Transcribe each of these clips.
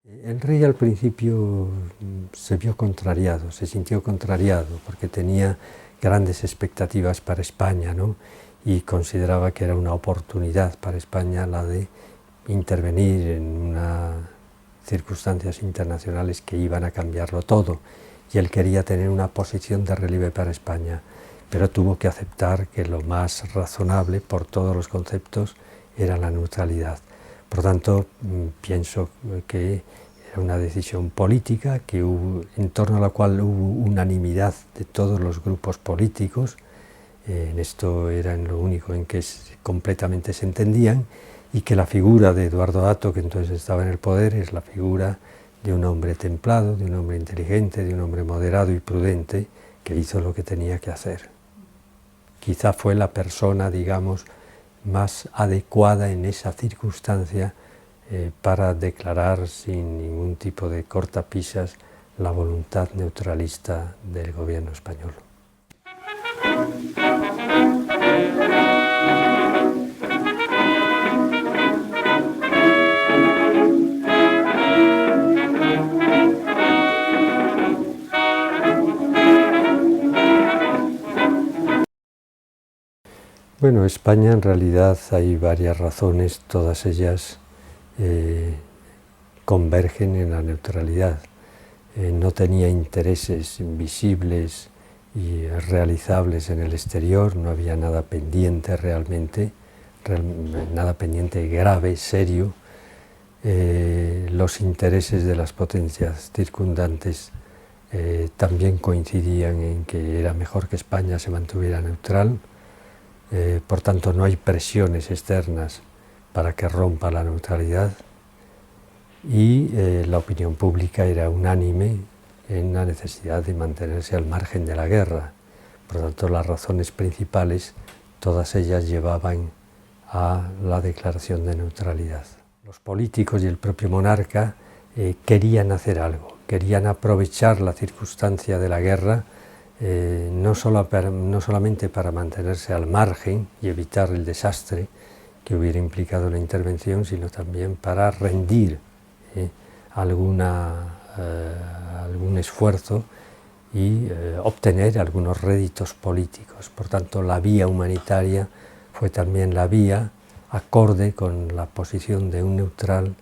El rey al principio se vio contrariado, se sintió contrariado porque tenía grandes expectativas para España, ¿no? Y consideraba que era una oportunidad para España la de intervenir en unas circunstancias internacionales que iban a cambiarlo todo, y él quería tener una posición de relieve para España, pero tuvo que aceptar que lo más razonable por todos los conceptos era la neutralidad. Por tanto, pienso que era una decisión política en torno a la cual hubo unanimidad de todos los grupos políticos. En esto era lo único en que completamente se entendían, y que la figura de Eduardo Dato, que entonces estaba en el poder, es la figura de un hombre templado, de un hombre inteligente, de un hombre moderado y prudente, que hizo lo que tenía que hacer. Quizá fue la persona, digamos, más adecuada en esa circunstancia para declarar sin ningún tipo de cortapisas la voluntad neutralista del gobierno español. Bueno, España en realidad hay varias razones, todas ellas convergen en la neutralidad. No tenía intereses visibles y realizables en el exterior, no había nada pendiente realmente, nada pendiente grave, serio. Los intereses de las potencias circundantes también coincidían en que era mejor que España se mantuviera neutral. Por tanto, no hay presiones externas para que rompa la neutralidad, y la opinión pública era unánime en la necesidad de mantenerse al margen de la guerra. Por tanto, las razones principales, todas ellas llevaban a la declaración de neutralidad. Los políticos y el propio monarca querían hacer algo, querían aprovechar la circunstancia de la guerra, no solamente para mantenerse al margen y evitar el desastre que hubiera implicado la intervención, sino también para rendir algún esfuerzo y obtener algunos réditos políticos. Por tanto, la vía humanitaria fue también la vía acorde con la posición de un neutral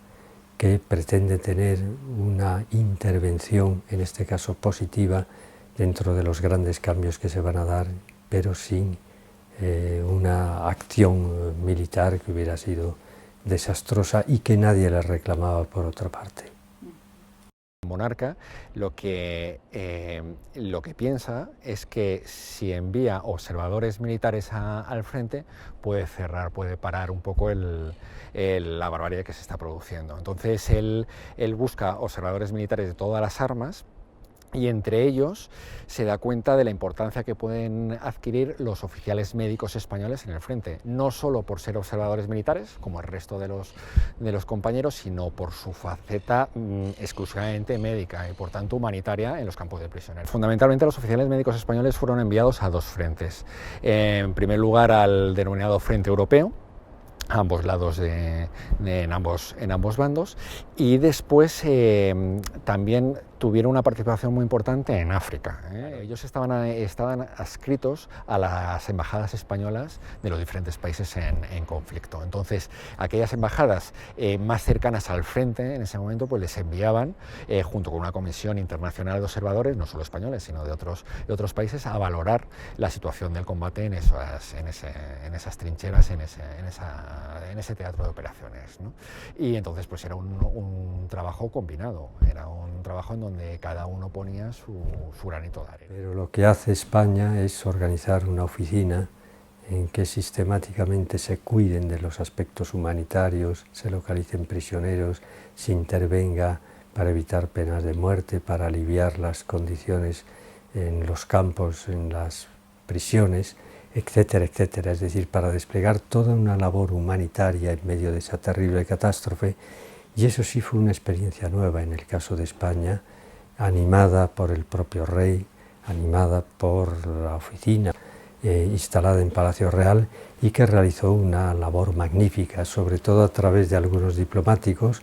que pretende tener una intervención, en este caso positiva, dentro de los grandes cambios que se van a dar, pero sin una acción militar que hubiera sido desastrosa y que nadie le reclamaba por otra parte. El monarca lo que piensa es que si envía observadores militares al frente puede parar un poco la barbarie que se está produciendo. Entonces él busca observadores militares de todas las armas, y entre ellos se da cuenta de la importancia que pueden adquirir los oficiales médicos españoles en el frente, no solo por ser observadores militares, como el resto de los compañeros, sino por su faceta exclusivamente médica y por tanto humanitaria en los campos de prisioneros. Fundamentalmente los oficiales médicos españoles fueron enviados a dos frentes. En primer lugar al denominado Frente Europeo, a ambos lados en ambos bandos, y después también tuvieron una participación muy importante en África. Ellos estaban adscritos a las embajadas españolas de los diferentes países en conflicto. Entonces, aquellas embajadas más cercanas al frente en ese momento, pues les enviaban, junto con una comisión internacional de observadores, no solo españoles, sino de otros países, a valorar la situación del combate en esas trincheras, en ese teatro de operaciones, ¿no? Y entonces pues era un trabajo combinado, era un trabajo en donde cada uno ponía su granito de arena. Pero lo que hace España es organizar una oficina en que sistemáticamente se cuiden de los aspectos humanitarios, se localicen prisioneros, se intervenga para evitar penas de muerte, para aliviar las condiciones en los campos, en las prisiones, etcétera, etcétera. Es decir, para desplegar toda una labor humanitaria en medio de esa terrible catástrofe. Y eso sí fue una experiencia nueva en el caso de España, animada por el propio rey, animada por la oficina instalada en Palacio Real, y que realizó una labor magnífica, sobre todo a través de algunos diplomáticos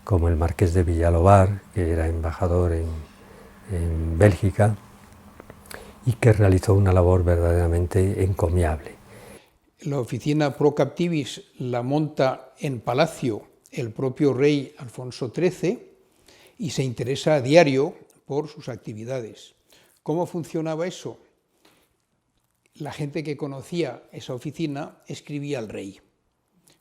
como el marqués de Villalobar, que era embajador en Bélgica y que realizó una labor verdaderamente encomiable. La oficina Pro Captivis la monta en Palacio el propio rey Alfonso XIII y se interesa a diario por sus actividades. ¿Cómo funcionaba eso? La gente que conocía esa oficina escribía al rey.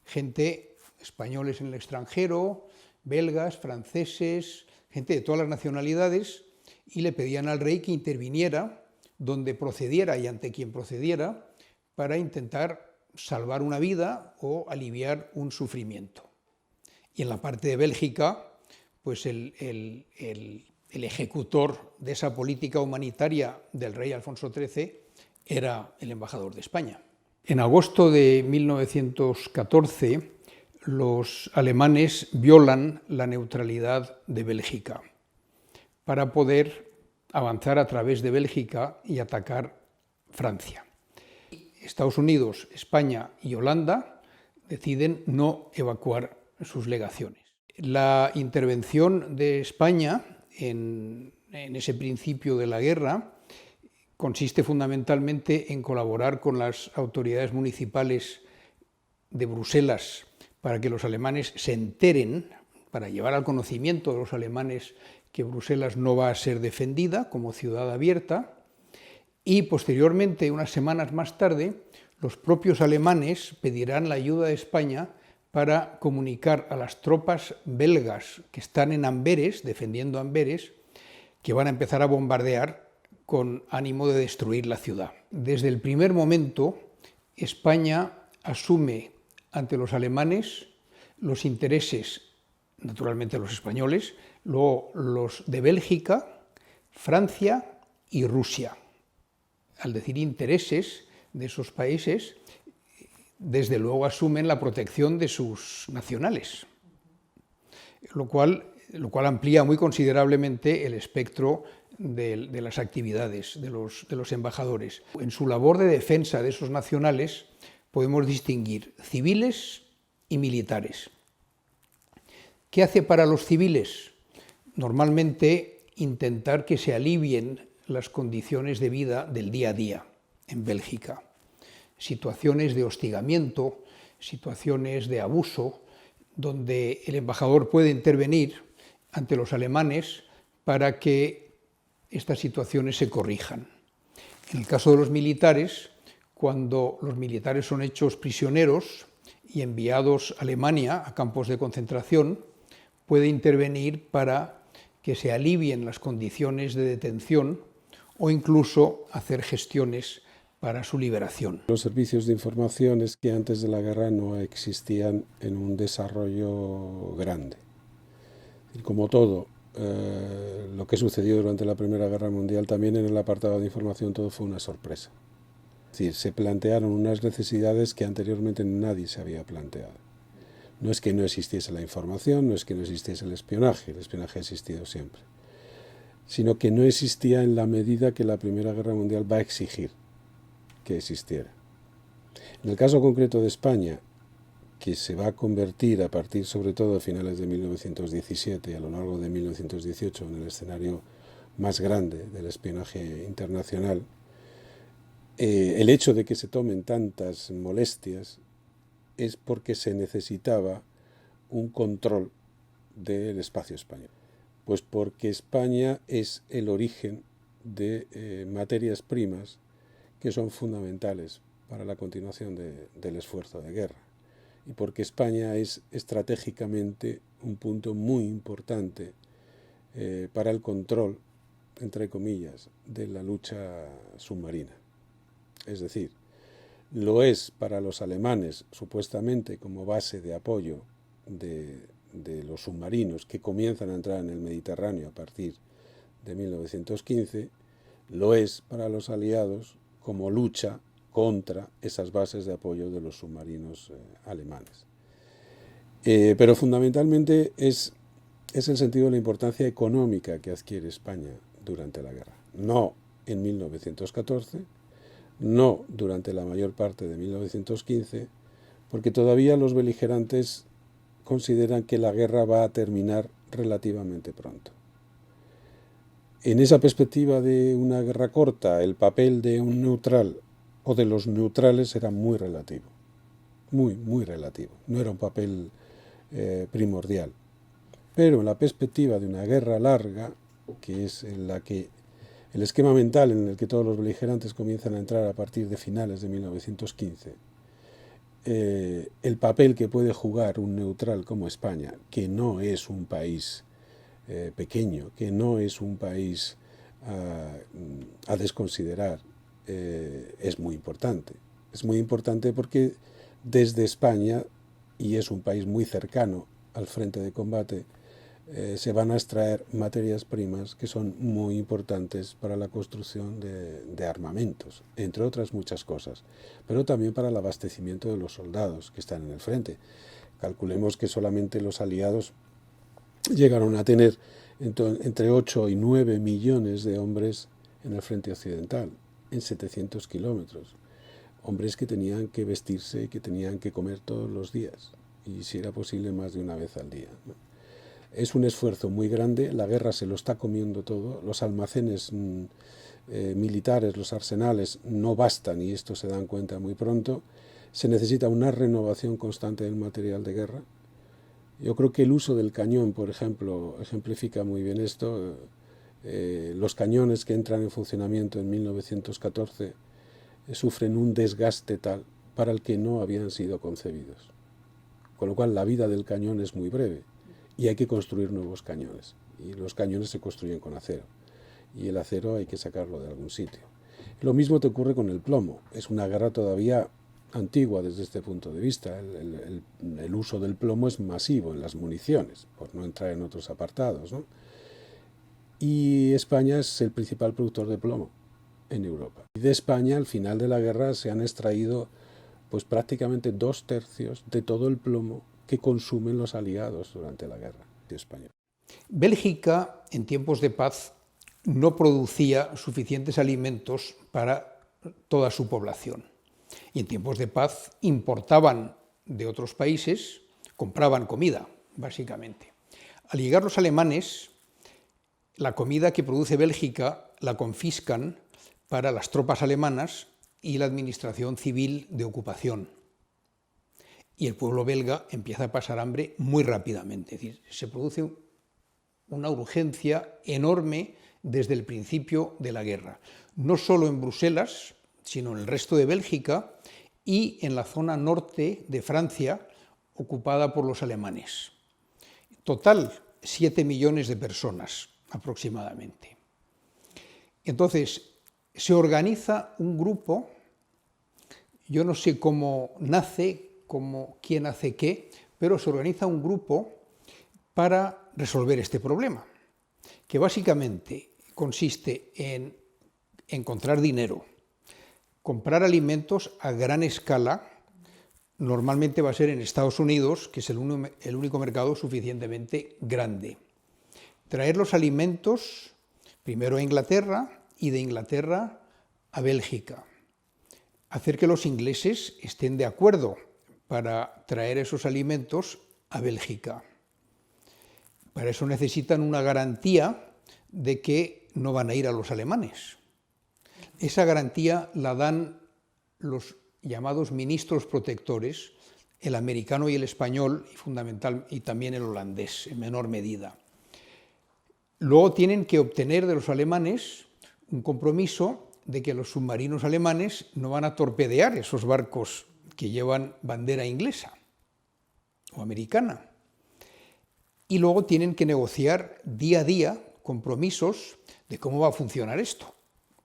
Gente, españoles en el extranjero, belgas, franceses, gente de todas las nacionalidades, y le pedían al rey que interviniera donde procediera y ante quien procediera para intentar salvar una vida o aliviar un sufrimiento. Y en la parte de Bélgica, pues el ejecutor de esa política humanitaria del rey Alfonso XIII era el embajador de España. En agosto de 1914, los alemanes violan la neutralidad de Bélgica para poder avanzar a través de Bélgica y atacar Francia. Estados Unidos, España y Holanda deciden no evacuar sus legaciones. La intervención de España en ese principio de la guerra consiste fundamentalmente en colaborar con las autoridades municipales de Bruselas para que los alemanes se enteren, para llevar al conocimiento de los alemanes que Bruselas no va a ser defendida como ciudad abierta, y posteriormente, unas semanas más tarde, los propios alemanes pedirán la ayuda de España para comunicar a las tropas belgas que están en Amberes, defendiendo Amberes, que van a empezar a bombardear con ánimo de destruir la ciudad. Desde el primer momento, España asume ante los alemanes los intereses, naturalmente los españoles, luego los de Bélgica, Francia y Rusia. Al decir intereses de esos países, desde luego asumen la protección de sus nacionales, lo cual amplía muy considerablemente el espectro de las actividades de los embajadores. En su labor de defensa de esos nacionales podemos distinguir civiles y militares. ¿Qué hace para los civiles? Normalmente intentar que se alivien las condiciones de vida del día a día en Bélgica. Situaciones de hostigamiento, situaciones de abuso, donde el embajador puede intervenir ante los alemanes para que estas situaciones se corrijan. En el caso de los militares, cuando los militares son hechos prisioneros y enviados a Alemania, a campos de concentración, puede intervenir para que se alivien las condiciones de detención o incluso hacer gestiones para su liberación. Los servicios de información es que antes de la guerra no existían en un desarrollo grande. Y como todo, lo que sucedió durante la Primera Guerra Mundial, también en el apartado de información todo fue una sorpresa. Es decir, se plantearon unas necesidades que anteriormente nadie se había planteado. No es que no existiese la información, no es que no existiese el espionaje ha existido siempre, sino que no existía en la medida que la Primera Guerra Mundial va a exigir que existiera. En el caso concreto de España, que se va a convertir a partir sobre todo a finales de 1917 y a lo largo de 1918 en el escenario más grande del espionaje internacional, el hecho de que se tomen tantas molestias es porque se necesitaba un control del espacio español. Pues porque España es el origen de materias primas que son fundamentales para la continuación del esfuerzo de guerra. Y porque España es estratégicamente un punto muy importante para el control, entre comillas, de la lucha submarina. Es decir, lo es para los alemanes, supuestamente como base de apoyo de los submarinos que comienzan a entrar en el Mediterráneo a partir de 1915, lo es para los aliados como lucha contra esas bases de apoyo de los submarinos alemanes. Pero fundamentalmente es el sentido de la importancia económica que adquiere España durante la guerra. No en 1914, no durante la mayor parte de 1915, porque todavía los beligerantes consideran que la guerra va a terminar relativamente pronto. En esa perspectiva de una guerra corta, el papel de un neutral o de los neutrales era muy relativo, muy relativo, no era un papel primordial. Pero en la perspectiva de una guerra larga, que es en la que el esquema mental en el que todos los beligerantes comienzan a entrar a partir de finales de 1915, el papel que puede jugar un neutral como España, que no es un país pequeño, que no es un país a desconsiderar, es muy importante. Es muy importante porque desde España, y es un país muy cercano al frente de combate, se van a extraer materias primas que son muy importantes para la construcción de armamentos, entre otras muchas cosas, pero también para el abastecimiento de los soldados que están en el frente. Calculemos que solamente los aliados llegaron a tener entre 8 y 9 millones de hombres en el frente occidental, en 700 kilómetros. Hombres que tenían que vestirse, que tenían que comer todos los días, y si era posible más de una vez al día, ¿no? Es un esfuerzo muy grande, la guerra se lo está comiendo todo, los almacenes militares, los arsenales no bastan y esto se dan cuenta muy pronto, se necesita una renovación constante del material de guerra. Yo creo que el uso del cañón, por ejemplo, ejemplifica muy bien esto. Los cañones que entran en funcionamiento en 1914 sufren un desgaste tal para el que no habían sido concebidos, con lo cual la vida del cañón es muy breve. Y hay que construir nuevos cañones, y los cañones se construyen con acero, y el acero hay que sacarlo de algún sitio. Lo mismo te ocurre con el plomo, es una guerra todavía antigua desde este punto de vista, el uso del plomo es masivo en las municiones, por no entrar en otros apartados, ¿no? Y España es el principal productor de plomo en Europa. Y de España, al final de la guerra, se han extraído pues prácticamente 2/3 de todo el plomo que consumen los aliados durante la guerra de España. Bélgica, en tiempos de paz, no producía suficientes alimentos para toda su población. Y en tiempos de paz importaban de otros países, compraban comida, básicamente. Al llegar los alemanes, la comida que produce Bélgica la confiscan para las tropas alemanas y la administración civil de ocupación. Y el pueblo belga empieza a pasar hambre muy rápidamente. Es decir, se produce una urgencia enorme desde el principio de la guerra. No solo en Bruselas, sino en el resto de Bélgica y en la zona norte de Francia, ocupada por los alemanes. Total, 7 millones de personas aproximadamente. Entonces, se organiza un grupo, yo no sé cómo nace, quién hace qué, pero se organiza un grupo para resolver este problema, que básicamente consiste en encontrar dinero, comprar alimentos a gran escala, normalmente va a ser en Estados Unidos, que es el único mercado suficientemente grande. Traer los alimentos primero a Inglaterra y de Inglaterra a Bélgica. Hacer que los ingleses estén de acuerdo para traer esos alimentos a Bélgica. Para eso necesitan una garantía de que no van a ir a los alemanes. Esa garantía la dan los llamados ministros protectores, el americano y el español, y también el holandés, en menor medida. Luego tienen que obtener de los alemanes un compromiso de que los submarinos alemanes no van a torpedear esos barcos que llevan bandera inglesa o americana. Y luego tienen que negociar día a día compromisos de cómo va a funcionar esto,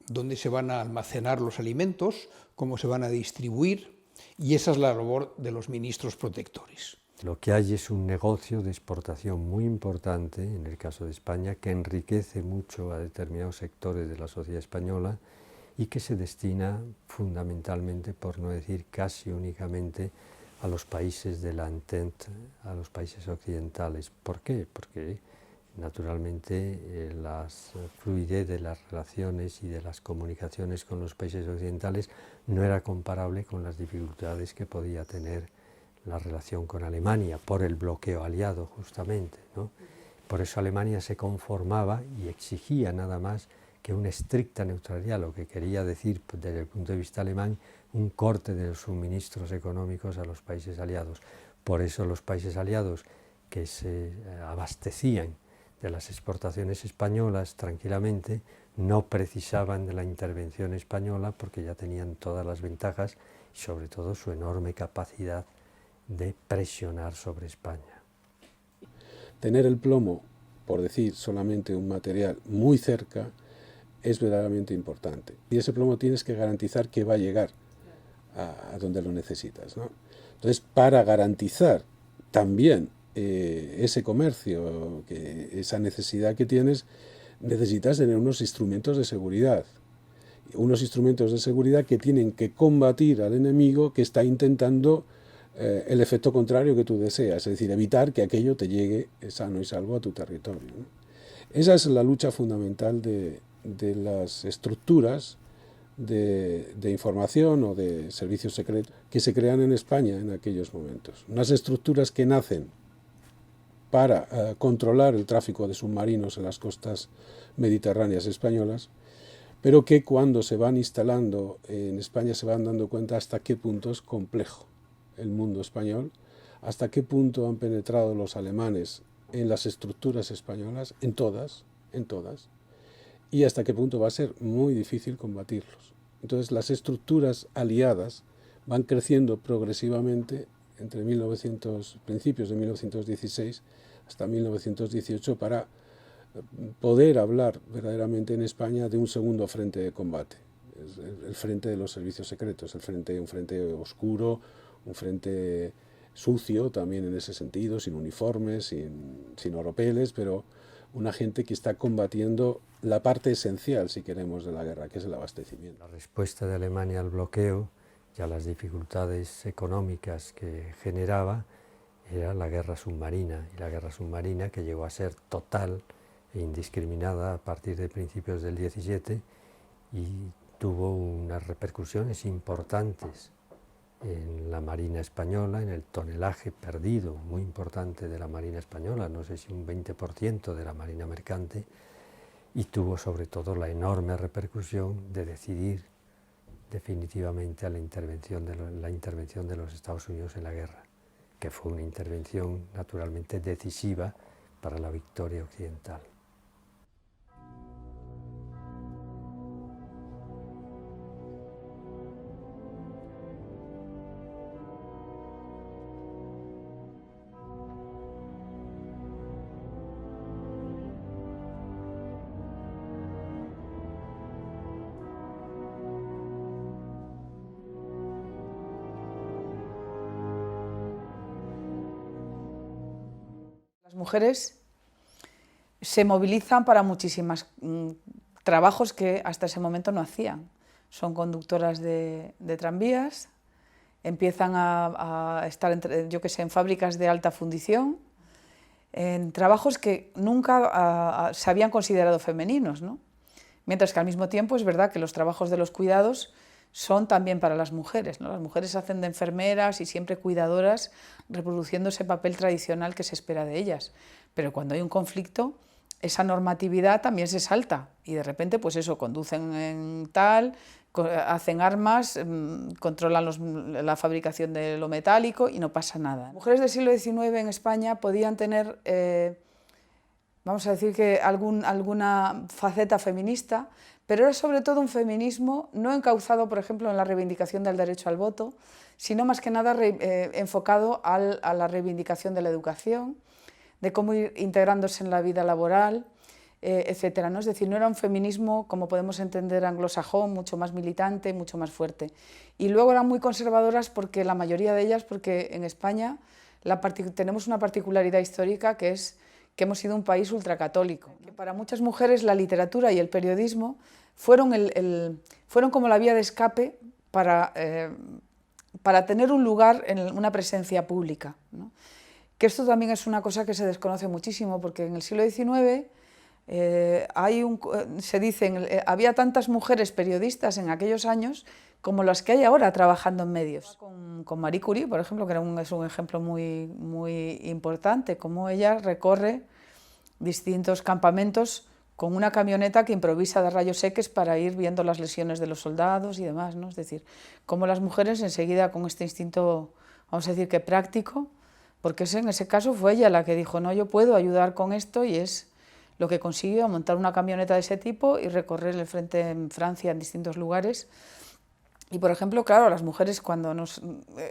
dónde se van a almacenar los alimentos, cómo se van a distribuir, y esa es la labor de los ministros protectores. Lo que hay es un negocio de exportación muy importante, en el caso de España, que enriquece mucho a determinados sectores de la sociedad española y que se destina fundamentalmente, por no decir casi únicamente, a los países de la Entente, a los países occidentales. ¿Por qué? Porque naturalmente la fluidez de las relaciones y de las comunicaciones con los países occidentales no era comparable con las dificultades que podía tener la relación con Alemania por el bloqueo aliado justamente, ¿no? Por eso Alemania se conformaba y exigía nada más que una estricta neutralidad, lo que quería decir desde el punto de vista alemán un corte de los suministros económicos a los países aliados. Por eso los países aliados que se abastecían de las exportaciones españolas tranquilamente no precisaban de la intervención española porque ya tenían todas las ventajas y sobre todo su enorme capacidad de presionar sobre España. Tener el plomo, por decir solamente un material, muy cerca es verdaderamente importante. Y ese plomo tienes que garantizar que va a llegar a donde lo necesitas, ¿no? Entonces, para garantizar también ese comercio, esa necesidad que tienes, necesitas tener unos instrumentos de seguridad. Unos instrumentos de seguridad que tienen que combatir al enemigo que está intentando el efecto contrario que tú deseas, es decir, evitar que aquello te llegue sano y salvo a tu territorio, ¿no? Esa es la lucha fundamental de las estructuras de información o de servicios secretos que se crean en España en aquellos momentos. Unas estructuras que nacen para controlar el tráfico de submarinos en las costas mediterráneas españolas, pero que cuando se van instalando en España se van dando cuenta hasta qué punto es complejo el mundo español, hasta qué punto han penetrado los alemanes en las estructuras españolas, en todas, y hasta qué punto va a ser muy difícil combatirlos. Entonces las estructuras aliadas van creciendo progresivamente entre principios de 1916 hasta 1918 para poder hablar verdaderamente en España de un segundo frente de combate, el frente de los servicios secretos, un frente oscuro, un frente sucio también en ese sentido, sin uniformes, sin oropeles, pero una gente que está combatiendo la parte esencial, si queremos, de la guerra, que es el abastecimiento. La respuesta de Alemania al bloqueo y a las dificultades económicas que generaba era la guerra submarina, y la guerra submarina que llegó a ser total e indiscriminada a partir de principios del 17 y tuvo unas repercusiones importantes en la Marina española, en el tonelaje perdido muy importante de la Marina española, no sé si un 20% de la Marina mercante, y tuvo sobre todo la enorme repercusión de decidir definitivamente a la intervención de los Estados Unidos en la guerra, que fue una intervención naturalmente decisiva para la victoria occidental. Las mujeres se movilizan para muchísimos trabajos que hasta ese momento no hacían. Son conductoras de tranvías, empiezan a estar en fábricas de alta fundición, en trabajos que nunca se habían considerado femeninos, ¿no? Mientras que al mismo tiempo es verdad que los trabajos de los cuidados son también para las mujeres, ¿no? Las mujeres hacen de enfermeras y siempre cuidadoras, reproduciendo ese papel tradicional que se espera de ellas. Pero cuando hay un conflicto, esa normatividad también se salta y de repente, pues eso, conducen en tal, hacen armas, controlan la fabricación de lo metálico y no pasa nada. Las mujeres del siglo XIX en España podían tener, vamos a decir que alguna faceta feminista, pero era sobre todo un feminismo no encauzado, por ejemplo, en la reivindicación del derecho al voto, sino más que nada enfocado a la reivindicación de la educación, de cómo ir integrándose en la vida laboral, etcétera, ¿no? Es decir, no era un feminismo, como podemos entender, anglosajón, mucho más militante, mucho más fuerte. Y luego eran muy conservadoras porque la mayoría de ellas, porque en España tenemos una particularidad histórica que es que hemos sido un país ultracatólico. Que para muchas mujeres la literatura y el periodismo fueron como la vía de escape para tener un lugar en una presencia pública, ¿no? Que esto también es una cosa que se desconoce muchísimo, porque en el siglo XIX Se dicen, había tantas mujeres periodistas en aquellos años como las que hay ahora trabajando en medios. Con Marie Curie, por ejemplo, que es un ejemplo muy importante, cómo ella recorre distintos campamentos con una camioneta que improvisa de rayos X para ir viendo las lesiones de los soldados y demás, ¿no? Es decir, cómo las mujeres enseguida con este instinto, vamos a decir que práctico, porque en ese caso fue ella la que dijo, no, yo puedo ayudar con esto, y es lo que consiguió, montar una camioneta de ese tipo y recorrer el frente en Francia en distintos lugares. Y, por ejemplo, claro, las mujeres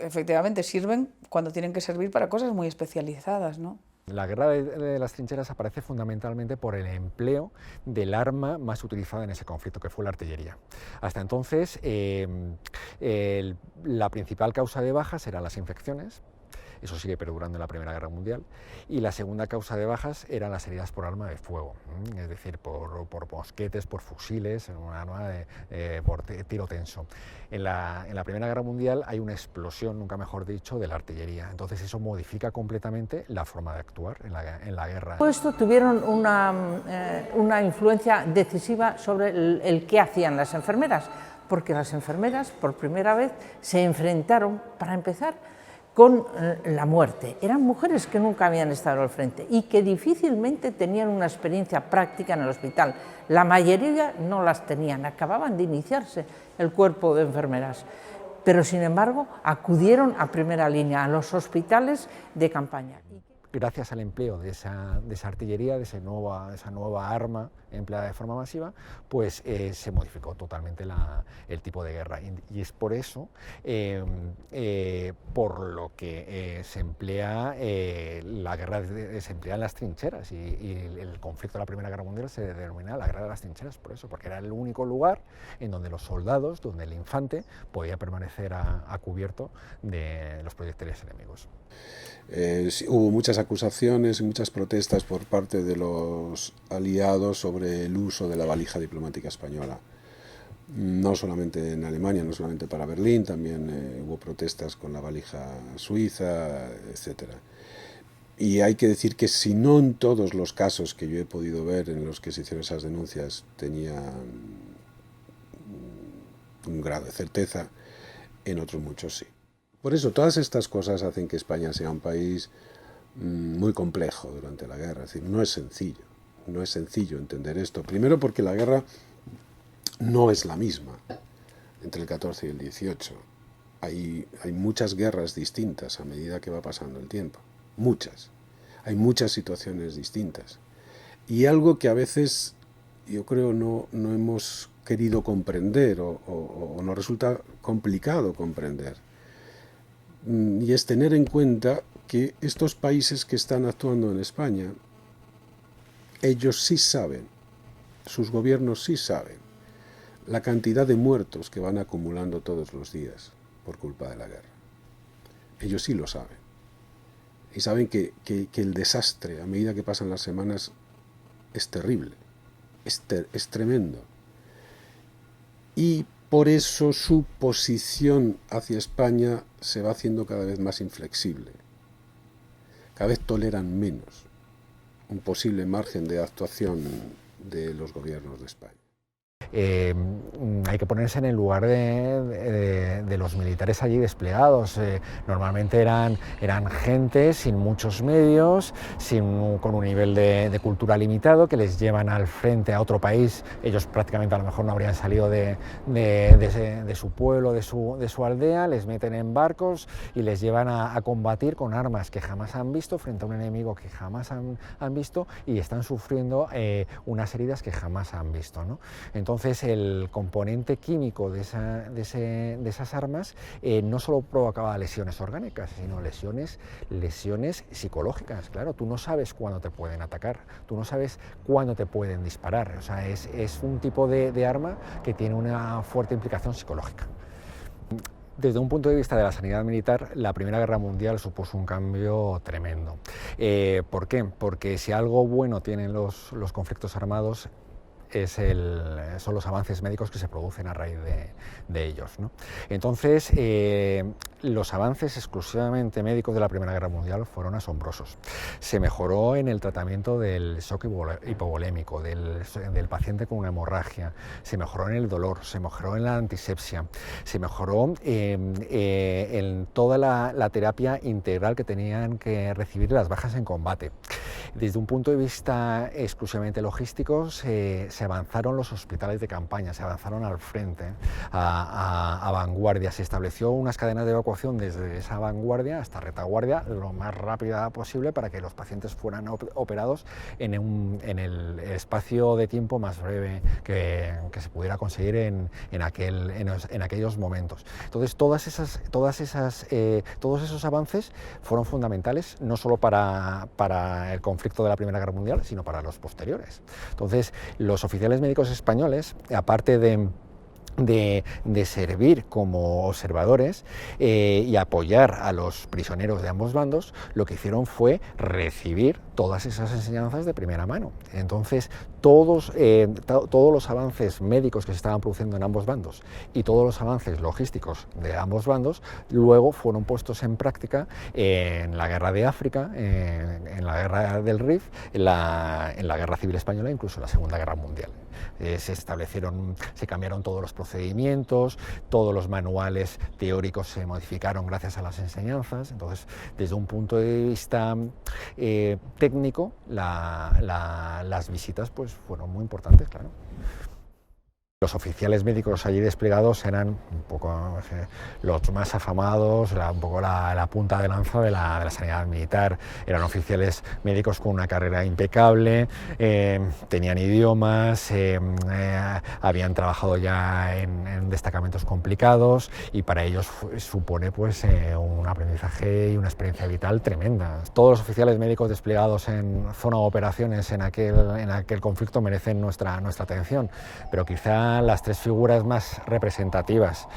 efectivamente sirven cuando tienen que servir para cosas muy especializadas, ¿no? La guerra de las trincheras aparece fundamentalmente por el empleo del arma más utilizada en ese conflicto, que fue la artillería. Hasta entonces, la principal causa de bajas eran las infecciones. Eso sigue perdurando en la Primera Guerra Mundial, y la segunda causa de bajas eran las heridas por arma de fuego, es decir, por mosquetes, por fusiles, una arma por tiro tenso. En la Primera Guerra Mundial hay una explosión, nunca mejor dicho, de la artillería, entonces eso modifica completamente la forma de actuar en la guerra. Todo esto tuvieron una influencia decisiva sobre el qué hacían las enfermeras, porque las enfermeras por primera vez se enfrentaron, para empezar, con la muerte. Eran mujeres que nunca habían estado al frente y que difícilmente tenían una experiencia práctica en el hospital. La mayoría no las tenían, acababan de iniciarse el cuerpo de enfermeras, pero sin embargo acudieron a primera línea, a los hospitales de campaña. Gracias al empleo de esa artillería, de esa nueva arma empleada de forma masiva, pues se modificó totalmente el tipo de guerra, y es por eso por lo que se emplea la guerra, se emplean las trincheras, y el conflicto de la Primera Guerra Mundial se denomina la guerra de las trincheras por eso, porque era el único lugar en donde los soldados, donde el infante podía permanecer a cubierto de los proyectiles enemigos. Hubo muchas acusaciones y muchas protestas por parte de los aliados sobre el uso de la valija diplomática española. No solamente en Alemania, no solamente para Berlín, también hubo protestas con la valija suiza, etc. Y hay que decir que si no en todos los casos que yo he podido ver en los que se hicieron esas denuncias tenía un grado de certeza, en otros muchos sí. Por eso, todas estas cosas hacen que España sea un país muy complejo durante la guerra. Es decir, no es sencillo entender esto. Primero porque la guerra no es la misma entre el 14 y el 18. Hay muchas guerras distintas a medida que va pasando el tiempo. Muchas. Hay muchas situaciones distintas. Y algo que a veces, yo creo, no hemos querido comprender o nos resulta complicado comprender. Y es tener en cuenta que estos países que están actuando en España, ellos sí saben, sus gobiernos sí saben, la cantidad de muertos que van acumulando todos los días por culpa de la guerra. Ellos sí lo saben. Y saben que el desastre, a medida que pasan las semanas, es terrible, es tremendo. Y por eso su posición hacia España se va haciendo cada vez más inflexible. Cada vez toleran menos un posible margen de actuación de los gobiernos de España. Hay que ponerse en el lugar de los militares allí desplegados. Normalmente eran gente sin muchos medios, con un nivel de cultura limitado, que les llevan al frente a otro país. Ellos prácticamente a lo mejor no habrían salido de su pueblo, de su aldea, les meten en barcos y les llevan a combatir con armas que jamás han visto, frente a un enemigo que jamás han visto, y están sufriendo unas heridas que jamás han visto, ¿no? Entonces el componente químico de esas armas no solo provocaba lesiones orgánicas, sino lesiones psicológicas. Claro, tú no sabes cuándo te pueden atacar, tú no sabes cuándo te pueden disparar. O sea, es un tipo de arma que tiene una fuerte implicación psicológica. Desde un punto de vista de la sanidad militar, la Primera Guerra Mundial supuso un cambio tremendo. ¿Por qué? Porque si algo bueno tienen los conflictos armados, son los avances médicos que se producen a raíz de ellos, ¿no? Entonces, los avances exclusivamente médicos de la Primera Guerra Mundial fueron asombrosos. Se mejoró en el tratamiento del shock hipovolémico, del paciente con una hemorragia, se mejoró en el dolor, se mejoró en la antisepsia, se mejoró en toda la terapia integral que tenían que recibir las bajas en combate. Desde un punto de vista exclusivamente logístico, se avanzaron los hospitales de campaña, se avanzaron al frente, a vanguardia, se estableció unas cadenas de evacuación desde esa vanguardia hasta retaguardia lo más rápida posible para que los pacientes fueran operados en el espacio de tiempo más breve que se pudiera conseguir en aquellos momentos. Entonces todos esos avances fueron fundamentales no solo para el conflicto de la Primera Guerra Mundial, sino para los posteriores. Entonces los oficiales médicos españoles, aparte de servir como observadores y apoyar a los prisioneros de ambos bandos, lo que hicieron fue recibir todas esas enseñanzas de primera mano. Entonces, todos los avances médicos que se estaban produciendo en ambos bandos y todos los avances logísticos de ambos bandos luego fueron puestos en práctica en la guerra de África, en la guerra del Rif, en la guerra civil española e incluso en la Segunda Guerra Mundial. Se cambiaron todos los procedimientos, todos los manuales teóricos se modificaron gracias a las enseñanzas. Entonces, desde un punto de vista técnico, las visitas pues fueron muy importantes, claro. Los oficiales médicos allí desplegados eran un poco los más afamados, un poco la punta de lanza de la sanidad militar. Eran oficiales médicos con una carrera impecable, tenían idiomas, habían trabajado ya en destacamentos complicados y para ellos supone pues, un aprendizaje y una experiencia vital tremenda. Todos los oficiales médicos desplegados en zona de operaciones en aquel conflicto merecen nuestra atención, pero quizá las tres figuras más representativas,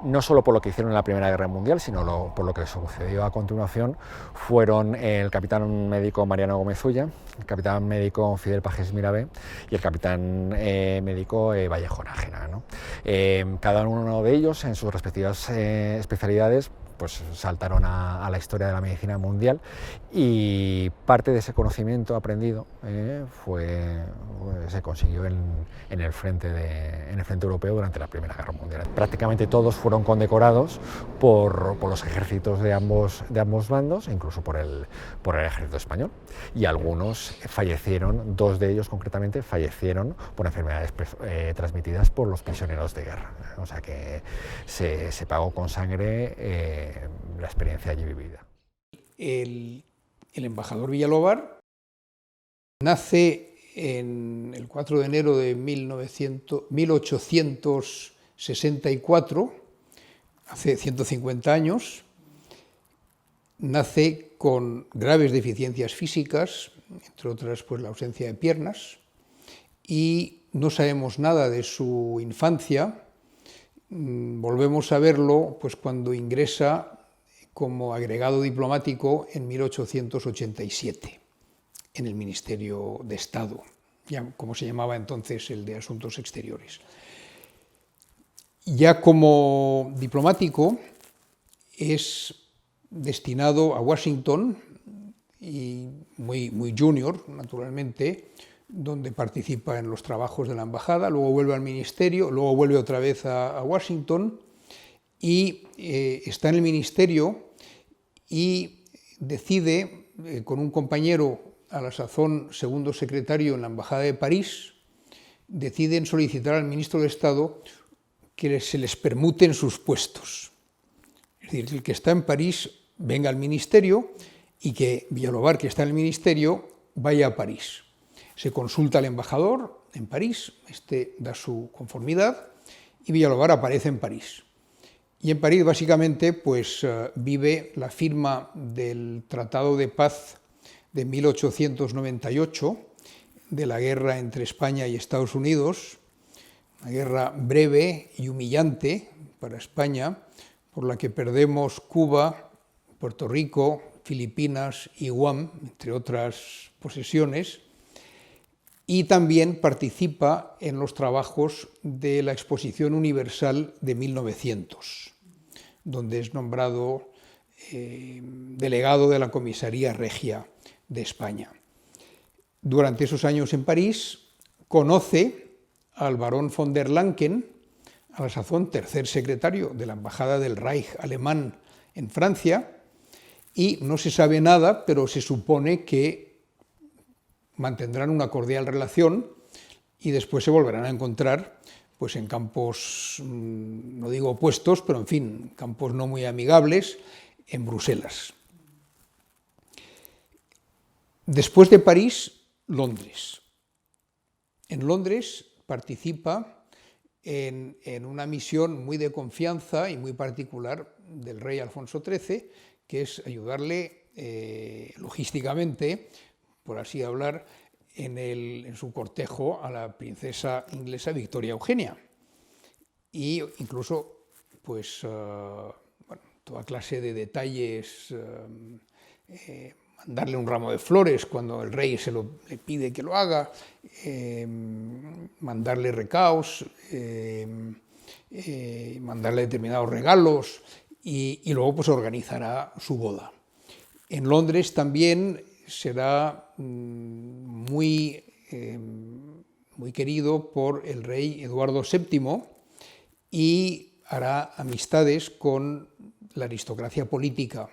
no solo por lo que hicieron en la Primera Guerra Mundial, sino por lo que sucedió a continuación, fueron el capitán médico Mariano Gómez Ulla, el capitán médico Fidel Pajes Mirabé y el capitán médico Vallejo Nájera, ¿no? Cada uno de ellos, en sus respectivas especialidades, pues saltaron a la historia de la medicina mundial y parte de ese conocimiento aprendido se consiguió en el frente europeo durante la Primera Guerra Mundial. Prácticamente todos fueron condecorados por los ejércitos de ambos bandos, incluso por el ejército español, y algunos fallecieron, dos de ellos concretamente fallecieron por enfermedades transmitidas por los prisioneros de guerra. O sea que se pagó con sangre la experiencia allí vivida. El embajador Villalobar nace el 4 de enero de 1864, hace 150 años, nace con graves deficiencias físicas, entre otras pues, la ausencia de piernas, y no sabemos nada de su infancia. Volvemos a verlo pues, cuando ingresa como agregado diplomático en 1887 en el Ministerio de Estado, ya como se llamaba entonces el de Asuntos Exteriores. Ya como diplomático es destinado a Washington, y muy junior, naturalmente, donde participa en los trabajos de la embajada, luego vuelve al ministerio, luego vuelve otra vez a Washington y está en el ministerio y decide, con un compañero a la sazón segundo secretario en la embajada de París, deciden solicitar al ministro de Estado que se les permuten sus puestos. Es decir, el que está en París venga al ministerio y que Villalobar, que está en el ministerio, vaya a París. Se consulta al embajador en París, este da su conformidad y Villalobar aparece en París. Y en París básicamente pues, vive la firma del Tratado de Paz de 1898, de la guerra entre España y Estados Unidos, una guerra breve y humillante para España, por la que perdemos Cuba, Puerto Rico, Filipinas y Guam, entre otras posesiones, y también participa en los trabajos de la Exposición Universal de 1900, donde es nombrado delegado de la Comisaría Regia de España. Durante esos años en París conoce al barón von der Lancken, a la sazón tercer secretario de la Embajada del Reich alemán en Francia, y no se sabe nada, pero se supone que mantendrán una cordial relación y después se volverán a encontrar pues, en campos, no digo opuestos, pero en fin, campos no muy amigables, en Bruselas. Después de París, Londres. En Londres participa en una misión muy de confianza y muy particular del rey Alfonso XIII, que es ayudarle logísticamente, por así hablar, en su cortejo a la princesa inglesa Victoria Eugenia. Y incluso, pues, bueno, toda clase de detalles, mandarle un ramo de flores cuando el rey le pide que lo haga, mandarle recaos, mandarle determinados regalos y luego pues organizará su boda. En Londres también será muy querido por el rey Eduardo VII y hará amistades con la aristocracia política,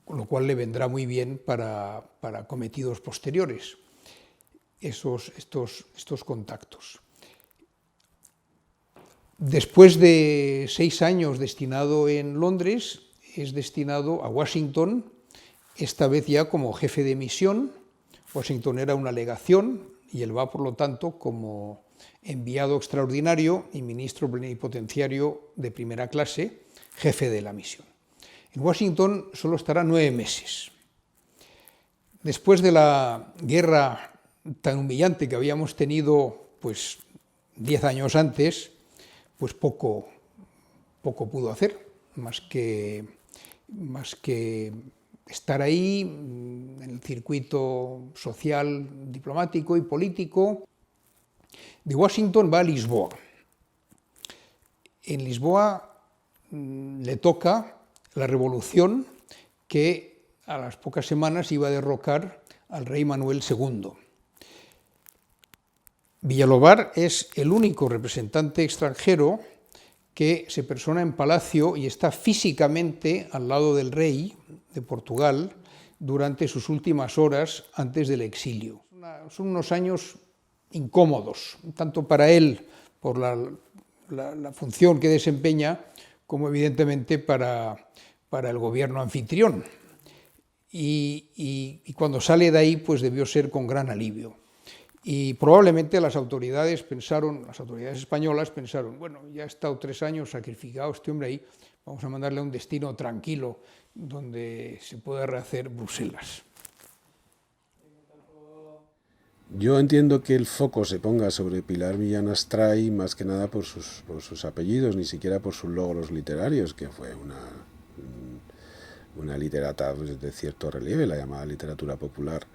con lo cual le vendrá muy bien para cometidos posteriores estos contactos. Después de 6 años destinado en Londres, es destinado a Washington, esta vez ya como jefe de misión. Washington era una legación y él va, por lo tanto, como enviado extraordinario y ministro plenipotenciario de primera clase, jefe de la misión. En Washington solo estará 9 meses. Después de la guerra tan humillante que habíamos tenido pues, 10 años antes, pues poco pudo hacer, más que estar ahí en el circuito social, diplomático y político. De Washington va a Lisboa. En Lisboa le toca la revolución que a las pocas semanas iba a derrocar al rey Manuel II. Villalobar es el único representante extranjero que se persona en palacio y está físicamente al lado del rey de Portugal durante sus últimas horas antes del exilio. Son unos años incómodos, tanto para él por la función que desempeña, como evidentemente para el gobierno anfitrión. Y cuando sale de ahí, pues debió ser con gran alivio. Y probablemente las autoridades españolas pensaron, bueno, ya ha estado 3 años sacrificado este hombre ahí, vamos a mandarle a un destino tranquilo donde se pueda rehacer Bruselas. Yo entiendo que el foco se ponga sobre Pilar Millán Astray más que nada por sus apellidos, ni siquiera por sus logros literarios, que fue una literata de cierto relieve, la llamada literatura popular.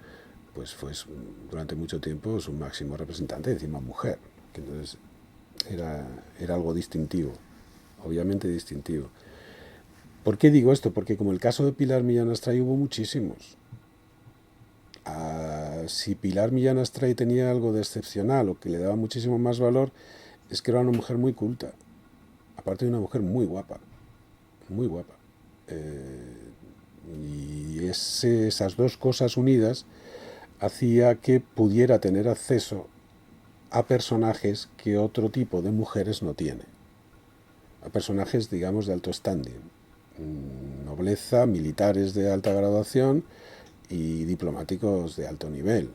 Pues fue durante mucho tiempo su máximo representante, encima mujer, que entonces era algo distintivo, obviamente distintivo. ¿Por qué digo esto? Porque como el caso de Pilar Millán Astray hubo muchísimos. Si Pilar Millán Astray tenía algo de excepcional o que le daba muchísimo más valor, es que era una mujer muy culta, aparte de una mujer muy guapa, muy guapa. Y esas dos cosas unidas hacía que pudiera tener acceso a personajes que otro tipo de mujeres no tiene. A personajes, digamos, de alto standing. Nobleza, militares de alta graduación y diplomáticos de alto nivel.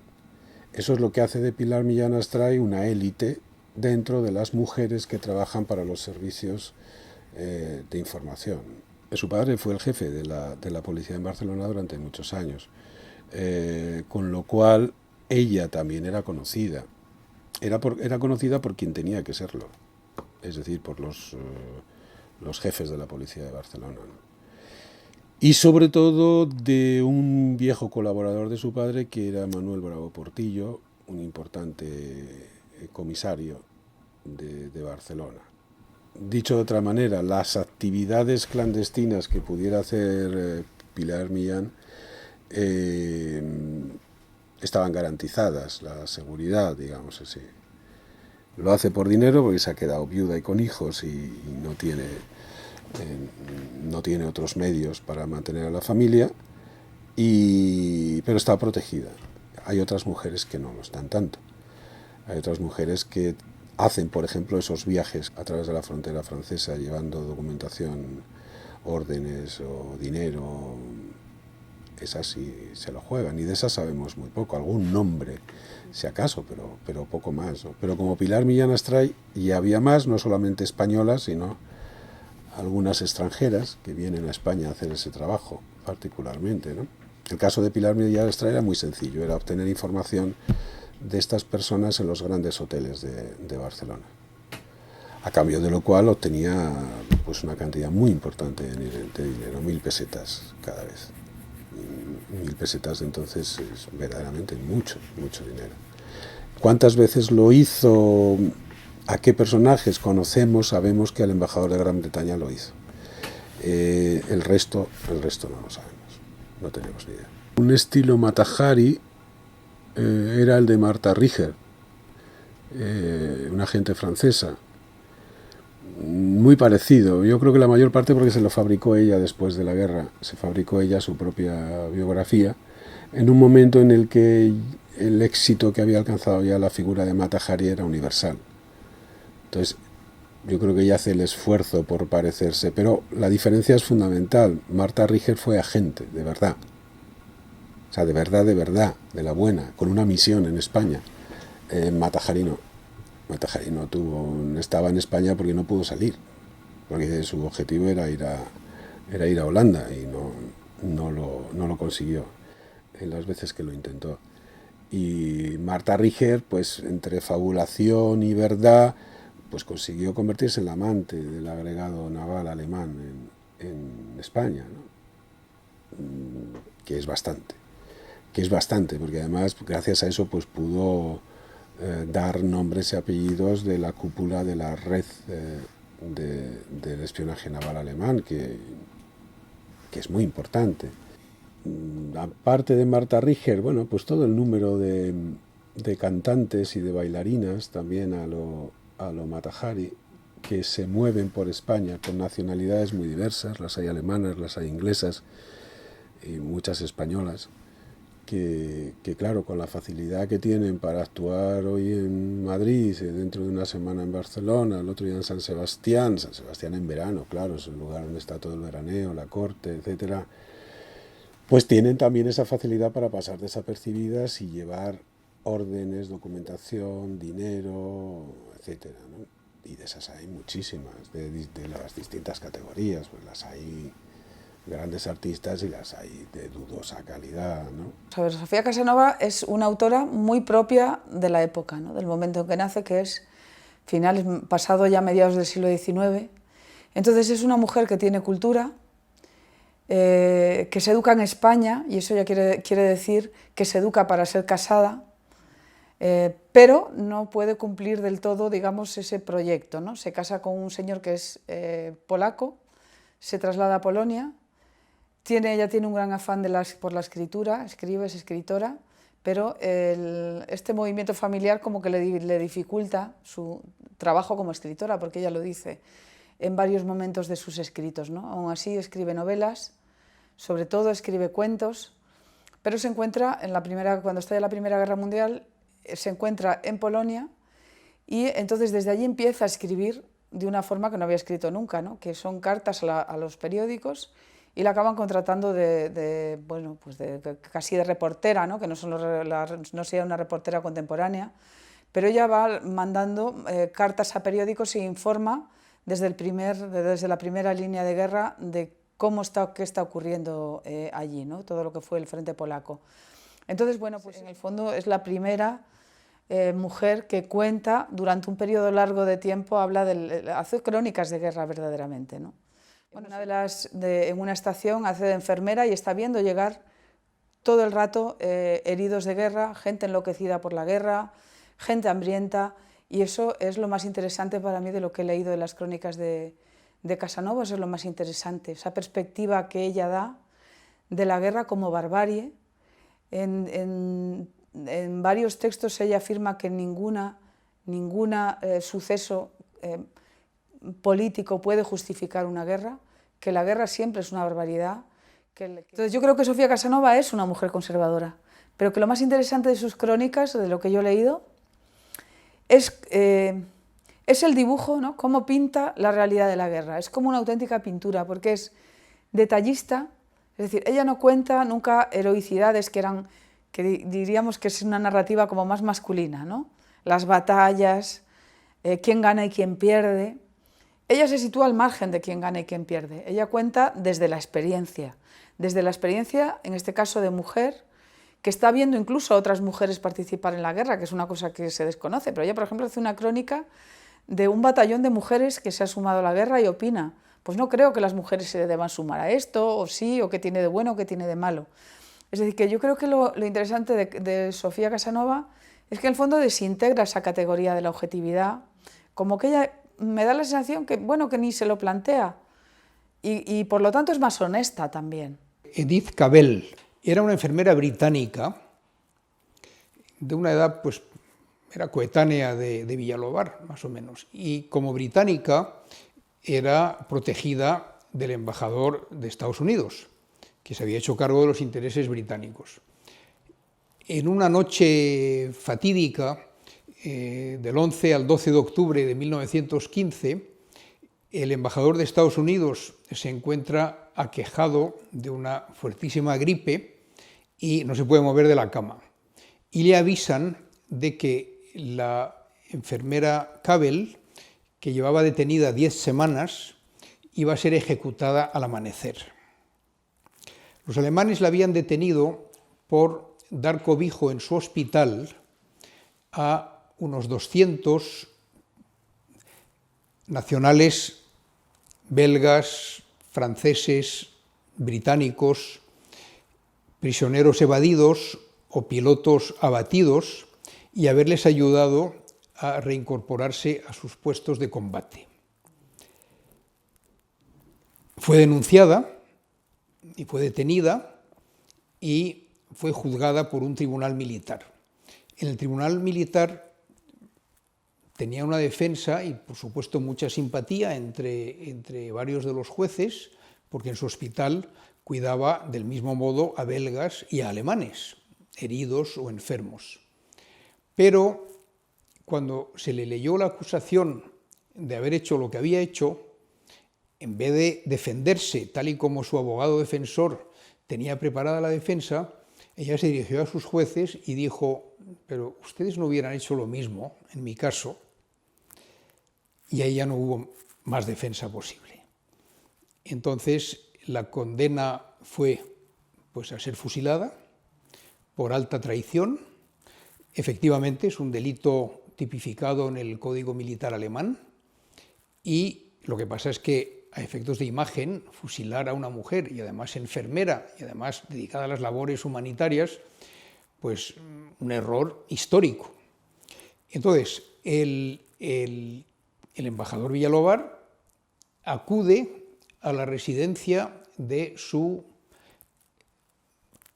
Eso es lo que hace de Pilar Millán Astray una élite dentro de las mujeres que trabajan para los servicios de información. Su padre fue el jefe de la policía en Barcelona durante muchos años. Con lo cual ella también era conocida. Era conocida por quien tenía que serlo, es decir, por los jefes de la policía de Barcelona, ¿no? Y sobre todo de un viejo colaborador de su padre, que era Manuel Bravo Portillo, un importante comisario de Barcelona. Dicho de otra manera, las actividades clandestinas que pudiera hacer Pilar Millán estaban garantizadas, la seguridad, digamos así. Lo hace por dinero porque se ha quedado viuda y con hijos y no tiene otros medios para mantener a la familia, pero está protegida. Hay otras mujeres que no lo están tanto. Hay otras mujeres que hacen, por ejemplo, esos viajes a través de la frontera francesa llevando documentación, órdenes o dinero. Esas sí se lo juegan y de esas sabemos muy poco, algún nombre si acaso, pero poco más, ¿no? Pero como Pilar Millán Astray, y había más, no solamente españolas, sino algunas extranjeras que vienen a España a hacer ese trabajo, particularmente, ¿no? El caso de Pilar Millán Astray era muy sencillo, era obtener información de estas personas en los grandes hoteles de Barcelona, a cambio de lo cual obtenía pues una cantidad muy importante de dinero, 1000 pesetas cada vez. 1000 pesetas de entonces es verdaderamente mucho dinero. ¿Cuántas veces lo hizo? ¿A qué personajes conocemos? Sabemos que el embajador de Gran Bretaña lo hizo. El resto no lo sabemos, no tenemos ni idea. Un estilo Mata Hari era el de Martha Riger, una agente francesa, muy parecido. Yo creo que la mayor parte porque se lo fabricó ella después de la guerra, se fabricó ella su propia biografía, en un momento en el que el éxito que había alcanzado ya la figura de Mata Hari era universal. Entonces, yo creo que ella hace el esfuerzo por parecerse, pero la diferencia es fundamental. Martha Riger fue agente, de verdad. O sea, de verdad, de la buena, con una misión en España. Mata Hari no. Mata Hari no estaba en España porque no pudo salir, porque su objetivo era ir a Holanda y no lo consiguió en las veces que lo intentó. Y Martha Riger, pues entre fabulación y verdad, pues consiguió convertirse en la amante del agregado naval alemán en España, ¿no? Que es bastante, porque además gracias a eso pues pudo dar nombres y apellidos de la cúpula de la red del espionaje naval alemán, que es muy importante. Aparte de Martha Riger, bueno, pues todo el número de cantantes y de bailarinas, también a lo Mata Hari, que se mueven por España con nacionalidades muy diversas, las hay alemanas, las hay inglesas y muchas españolas, que claro, con la facilidad que tienen para actuar hoy en Madrid, dentro de una semana en Barcelona, el otro día en San Sebastián en verano, claro, es el lugar donde está todo el veraneo, la corte, etcétera, pues tienen también esa facilidad para pasar desapercibidas y llevar órdenes, documentación, dinero, etcétera, ¿no? Y de esas hay muchísimas, de las distintas categorías, pues las hay grandes artistas y las hay de dudosa calidad, ¿no? Sofía Casanova es una autora muy propia de la época, ¿no? Del momento en que nace, que es finales, pasado ya mediados del siglo XIX. Entonces es una mujer que tiene cultura, que se educa en España, y eso ya quiere decir que se educa para ser casada, pero no puede cumplir del todo, digamos, ese proyecto, ¿no? Se casa con un señor que es polaco, se traslada a Polonia. Ella tiene un gran afán por la escritura, es escritora, pero este movimiento familiar como que le dificulta su trabajo como escritora, porque ella lo dice en varios momentos de sus escritos, ¿no? Aún así escribe novelas, sobre todo escribe cuentos, pero se encuentra cuando estalla la Primera Guerra Mundial, se encuentra en Polonia y entonces desde allí empieza a escribir de una forma que no había escrito nunca, ¿no? Que son cartas a los periódicos, y la acaban contratando casi de reportera, ¿no? Que no sea una reportera contemporánea, pero ella va mandando cartas a periódicos e informa desde la primera línea de guerra de qué está ocurriendo allí, ¿no? Todo lo que fue el frente polaco. Entonces, bueno, pues en el fondo es la primera mujer que cuenta durante un periodo largo de tiempo, hace crónicas de guerra verdaderamente, ¿no? Bueno, en una estación hace de enfermera y está viendo llegar todo el rato heridos de guerra, gente enloquecida por la guerra, gente hambrienta, y eso es lo más interesante para mí de lo que he leído de las crónicas de Casanova. Eso es lo más interesante, esa perspectiva que ella da de la guerra como barbarie. En varios textos ella afirma que ningún suceso político puede justificar una guerra, que la guerra siempre es una barbaridad. Entonces yo creo que Sofía Casanova es una mujer conservadora, pero que lo más interesante de sus crónicas, de lo que yo he leído, es el dibujo, ¿no? Cómo pinta la realidad de la guerra. Es como una auténtica pintura, porque es detallista, es decir, ella no cuenta nunca heroicidades que diríamos que es una narrativa como más masculina, ¿no? Las batallas, quién gana y quién pierde. Ella se sitúa al margen de quién gana y quién pierde. Ella cuenta desde la experiencia, en este caso de mujer, que está viendo incluso a otras mujeres participar en la guerra, que es una cosa que se desconoce, pero ella, por ejemplo, hace una crónica de un batallón de mujeres que se ha sumado a la guerra y opina, pues no creo que las mujeres se deban sumar a esto, o sí, o qué tiene de bueno, o qué tiene de malo. Es decir, que yo creo que lo interesante de Sofía Casanova es que en el fondo desintegra esa categoría de la objetividad, como que ella me da la sensación que, bueno, que ni se lo plantea, y por lo tanto es más honesta también. Edith Cavell era una enfermera británica de una edad, pues, era coetánea de Villalobar, más o menos, y como británica era protegida del embajador de Estados Unidos, que se había hecho cargo de los intereses británicos. En una noche fatídica, del 11 al 12 de octubre de 1915, el embajador de Estados Unidos se encuentra aquejado de una fuertísima gripe y no se puede mover de la cama. Y le avisan de que la enfermera Cavell, que llevaba detenida 10 semanas, iba a ser ejecutada al amanecer. Los alemanes la habían detenido por dar cobijo en su hospital a unos 200 nacionales belgas, franceses, británicos, prisioneros evadidos o pilotos abatidos, y haberles ayudado a reincorporarse a sus puestos de combate. Fue denunciada y fue detenida y fue juzgada por un tribunal militar. En el tribunal militar tenía una defensa y, por supuesto, mucha simpatía entre varios de los jueces, porque en su hospital cuidaba del mismo modo a belgas y a alemanes, heridos o enfermos. Pero cuando se le leyó la acusación de haber hecho lo que había hecho, en vez de defenderse tal y como su abogado defensor tenía preparada la defensa, ella se dirigió a sus jueces y dijo: pero ustedes no hubieran hecho lo mismo en mi caso, y ahí ya no hubo más defensa posible. Entonces la condena fue, pues, a ser fusilada por alta traición. Efectivamente es un delito tipificado en el Código Militar alemán, y lo que pasa es que, a efectos de imagen, fusilar a una mujer, y además enfermera, y además dedicada a las labores humanitarias, pues un error histórico. Entonces, el embajador Villalobar acude a la residencia de su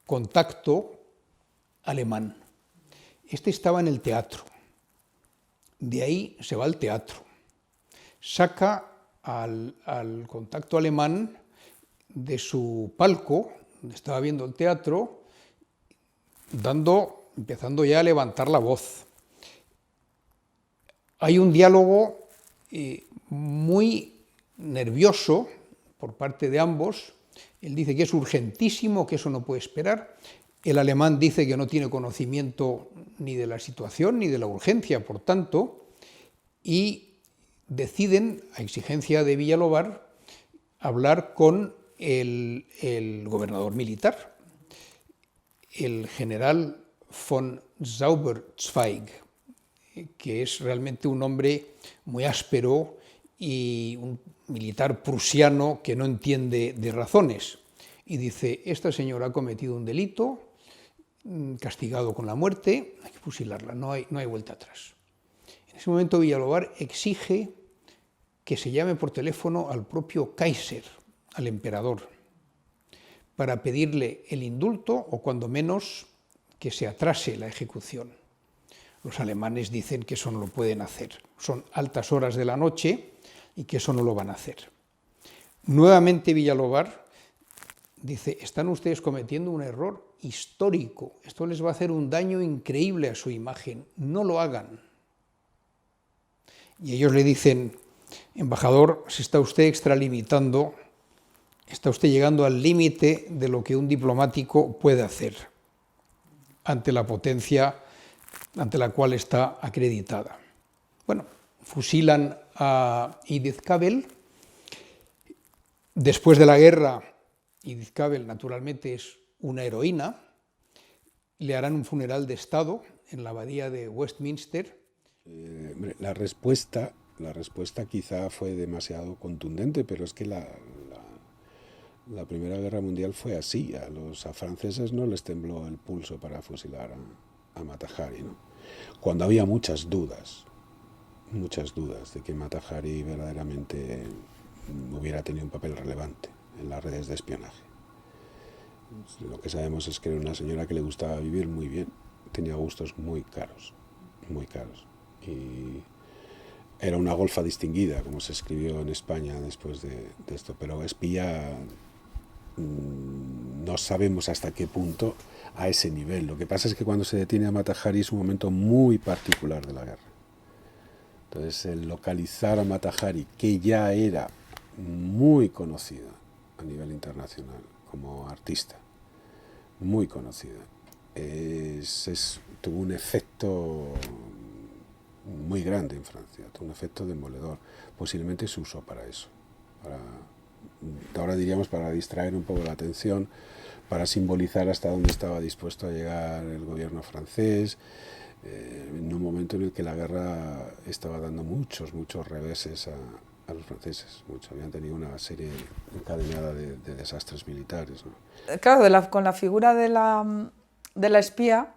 contacto alemán. Este estaba en el teatro. De ahí se va al teatro. Saca al contacto alemán de su palco, donde estaba viendo el teatro, empezando ya a levantar la voz. Hay un diálogo muy nervioso por parte de ambos. Él dice que es urgentísimo, que eso no puede esperar. El alemán dice que no tiene conocimiento ni de la situación ni de la urgencia, por tanto, y deciden, a exigencia de Villalobar, hablar con el gobernador militar, el general von Zauberzweig, que es realmente un hombre muy áspero y un militar prusiano que no entiende de razones. Y dice: esta señora ha cometido un delito castigado con la muerte, hay que fusilarla, no hay vuelta atrás. En ese momento Villalobar exige que se llame por teléfono al propio Kaiser, al emperador, para pedirle el indulto o cuando menos que se atrase la ejecución. Los alemanes dicen que eso no lo pueden hacer, son altas horas de la noche y que eso no lo van a hacer. Nuevamente Villalobar dice, están ustedes cometiendo un error histórico, esto les va a hacer un daño increíble a su imagen, no lo hagan. Y ellos le dicen, embajador, se está usted extralimitando, está usted llegando al límite de lo que un diplomático puede hacer ante la potencia ante la cual está acreditada. Bueno, fusilan a Edith Cavell. Después de la guerra, Edith Cavell naturalmente es una heroína, le harán un funeral de Estado en la abadía de Westminster. La respuesta quizá fue demasiado contundente, pero es que la Primera Guerra Mundial fue así. A franceses no les tembló el pulso para fusilar a Mata Hari, ¿no? Cuando había muchas dudas de que Mata Hari verdaderamente hubiera tenido un papel relevante en las redes de espionaje. Lo que sabemos es que era una señora que le gustaba vivir muy bien, tenía gustos muy caros, y era una golfa distinguida, como se escribió en España después de esto, pero espía no sabemos hasta qué punto a ese nivel. Lo que pasa es que cuando se detiene a Mata Hari es un momento muy particular de la guerra. Entonces, el localizar a Mata Hari, que ya era muy conocida a nivel internacional como artista, muy conocida, tuvo un efecto muy grande en Francia, tuvo un efecto demoledor. Posiblemente se usó para eso, ahora diríamos para distraer un poco la atención, para simbolizar hasta dónde estaba dispuesto a llegar el gobierno francés, en un momento en el que la guerra estaba dando muchos reveses a los franceses. Habían tenido una serie encadenada de desastres militares, ¿no? Claro, con la figura de la espía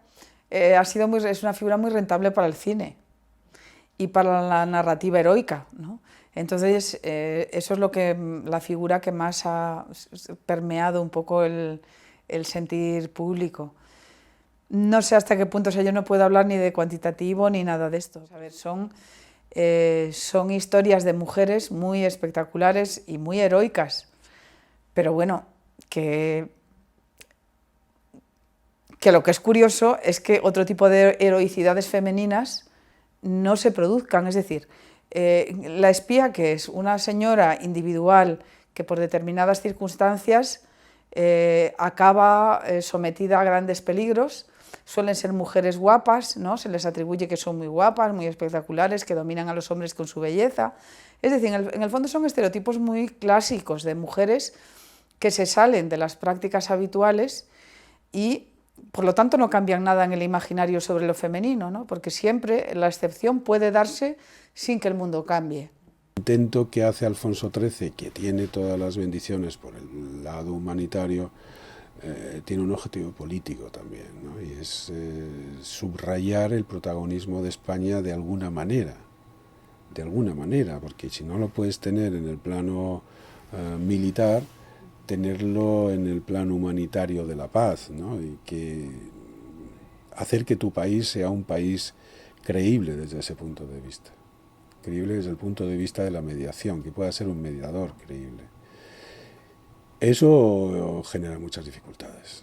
es una figura muy rentable para el cine y para la narrativa heroica, ¿no? Entonces, eso es la figura que más ha permeado un poco el sentir público. No sé hasta qué punto, o sea, yo no puedo hablar ni de cuantitativo ni nada de esto. A ver, son historias de mujeres muy espectaculares y muy heroicas, pero bueno, que lo que es curioso es que otro tipo de heroicidades femeninas no se produzcan, es decir, la espía, que es una señora individual que por determinadas circunstancias acaba sometida a grandes peligros, suelen ser mujeres guapas, ¿no? Se les atribuye que son muy guapas, muy espectaculares, que dominan a los hombres con su belleza. Es decir, en el fondo son estereotipos muy clásicos de mujeres que se salen de las prácticas habituales y por lo tanto no cambian nada en el imaginario sobre lo femenino, ¿no? Porque siempre la excepción puede darse sin que el mundo cambie. El intento que hace Alfonso XIII, que tiene todas las bendiciones por el lado humanitario, tiene un objetivo político también, ¿no? Y es subrayar el protagonismo de España de alguna manera, porque si no lo puedes tener en el plano militar, tenerlo en el plano humanitario de la paz, ¿no? Y hacer que tu país sea un país creíble desde ese punto de vista, creíble desde el punto de vista de la mediación, que pueda ser un mediador creíble. Eso genera muchas dificultades,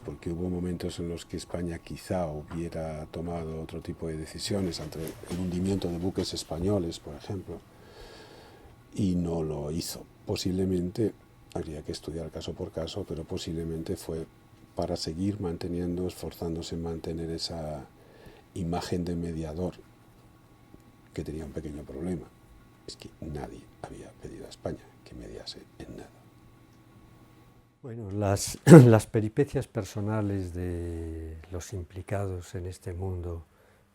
porque hubo momentos en los que España quizá hubiera tomado otro tipo de decisiones ante el hundimiento de buques españoles, por ejemplo, y no lo hizo. Posiblemente, habría que estudiar caso por caso, pero posiblemente fue para seguir esforzándose en mantener esa imagen de mediador, que tenía un pequeño problema, es que nadie había pedido a España que mediase en nada. Bueno, las peripecias personales de los implicados en este mundo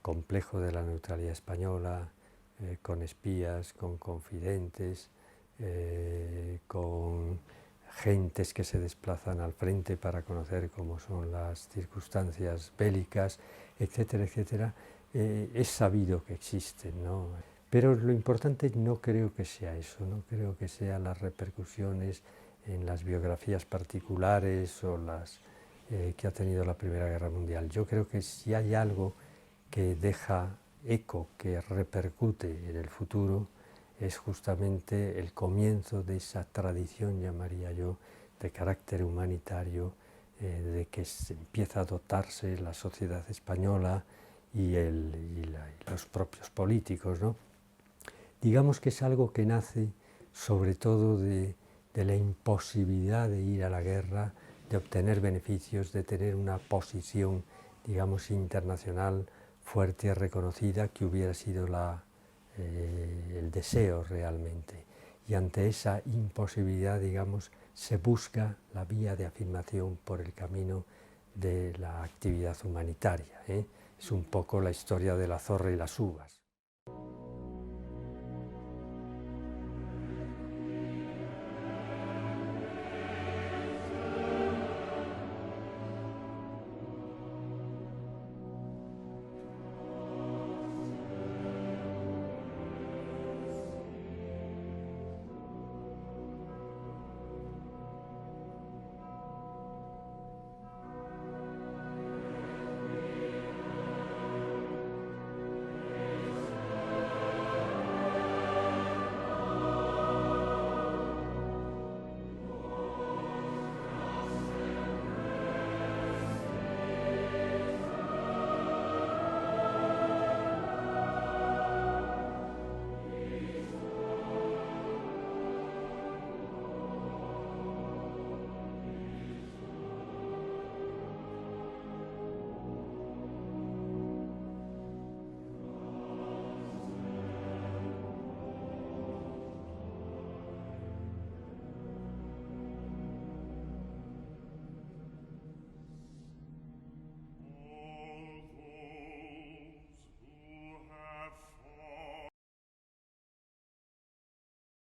complejo de la neutralidad española, con espías, con confidentes, con gentes que se desplazan al frente para conocer cómo son las circunstancias bélicas, etcétera, etcétera, es sabido que existen, ¿no? Pero lo importante no creo que sea eso, no creo que sean las repercusiones en las biografías particulares o las que ha tenido la Primera Guerra Mundial. Yo creo que si hay algo que deja eco, que repercute en el futuro, es justamente el comienzo de esa tradición, llamaría yo, de carácter humanitario, de que se empieza a dotarse la sociedad española y los propios políticos, ¿no? Digamos que es algo que nace sobre todo de la imposibilidad de ir a la guerra, de obtener beneficios, de tener una posición, digamos, internacional fuerte y reconocida, que hubiera sido el deseo realmente. Y ante esa imposibilidad, digamos, se busca la vía de afirmación por el camino de la actividad humanitaria, ¿eh? Es un poco la historia de la zorra y las uvas.